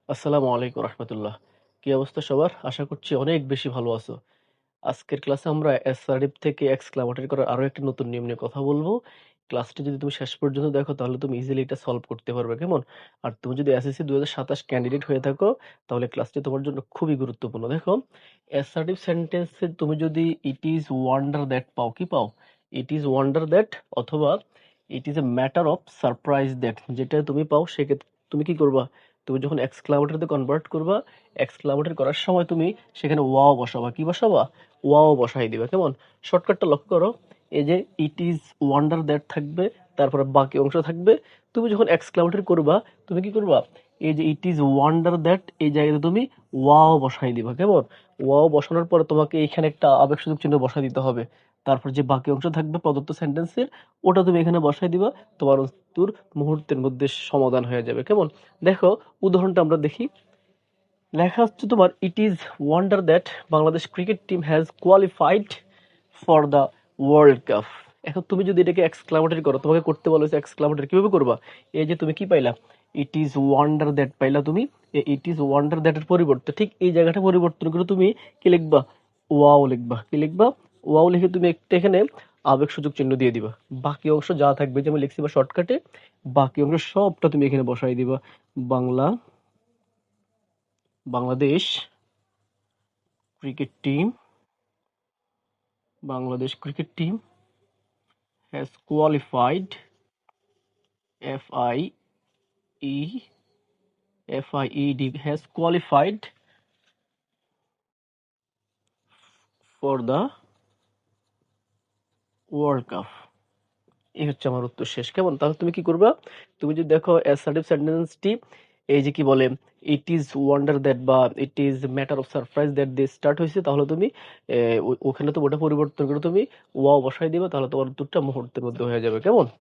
আসসালামু আলাইকুম রহমতুল্লাহ। কি অবস্থা সবার? আশা করছি অনেক বেশি ভালো আছো। আজকের ক্লাসে আমরা অ্যাসার্টিভ থেকে এক্সক্লামেটরি করার আরো একটা নতুন নিয়ম নিয়ে কথা বলবো। ক্লাসটি যদি তুমি শেষ পর্যন্ত দেখো তাহলে তুমি ইজিলি এটা সলভ করতে পারবে, কেমন? আর তুমি যদি এসএসসি 2027 ক্যান্ডিডেট হয়ে থাকো তাহলে ক্লাসটি তোমার জন্য খুবই গুরুত্বপূর্ণ। দেখো, অ্যাসার্টিভ সেন্টেন্সে তুমি যদি ইট ইজ ওয়ান্ডার দ্যাট পাও, কি পাও? ইট ইজ ওয়ান্ডার দ্যাট অথবা it is a matter of surprise that, যেটা তুমি পাও সেক্ষেত্রে তুমি কি করবা? তুমি যখন এক্সক্লামেটরিতে কনভার্ট করবা, এক্সক্লামেটরি করার সময় তুমি সেখানে ওয়াও বসাবা। কি বসাবা? ওয়াও বসাই দিবা, কেমন? শর্টকাটটা লক্ষ্য করো। এই যে ইট ইজ ওয়ান্ডার দ্যাট থাকবে, তারপরে বাকি অংশ থাকবে। তুমি যখন এক্সক্লামেটরি করবা তুমি কি করবা? এই যে ইট ইজ ওয়ান্ডার দ্যাট এই জায়গাতে তুমি ওয়াও বসাই দিবা, কেমন? ওয়াও বসানোর পরে তোমাকে এখানে একটা আবেগসূচক চিহ্ন বসাই দিতে হবে। তারপর যে বাকি অংশ থাকবে প্রদত্ত সেন্টেন্সের, ওটা তুমি এখানে বসাই দিবা। তোমার উত্তর মুহূর্তের মধ্যে সমাধান হয়ে যাবে, কেমন? দেখো, উদাহরণটা আমরা দেখি। লেখা হচ্ছে তোমার it is wonder that Bangladesh cricket team has qualified for the world cup. এখন তুমি যদি এটাকে এক্সক্লামেটরি করো, তোমাকে করতে বলা হয়েছে এক্সক্লামেটরি, কিভাবে করবা? এই যে তুমি কি পাইলা? ইট ইজ ওয়ান্ডার দ্যাট পাইলা তুমি। ইট ইজ ওয়ান্ডার দ্যাটের পরিবর্তে ঠিক এই জায়গাটা পরিবর্তন করে তুমি কি লিখবা? ওয়াও লিখবা। কি লিখবা? ওয়াও লিখে তুমি একটা এখানে আবেগসূচক চিহ্ন দিয়ে দিবা। বাকি অংশ যা থাকবে, যে আমি লিখছি বা শর্টকাটে, বাকি অংশ সবটা তুমি এখানে বসাই দিবা। Bangla Bangladesh cricket team Bangladesh cricket team has qualified FIE FIED has qualified for the World Cup। এই হচ্ছে আমার উত্তর শেষ, কেমন? তাহলে তুমি কি করবা? তুমি যদি দেখো অ্যাসার্টিভ সেন্টেন্সটি এই যে কি বলে, ইট ইজ ওয়ান্ডার দ্যাট বা it is matter of surprise that দিয়ে স্টার্ট হয়েছে, তাহলে তুমি ওখানে তো ওটা পরিবর্তন করে তুমি ওয়াও বসাই দিবা, তাহলে তোমার উত্তরটা মুহূর্তের মধ্যে হয়ে যাবে, কেমন?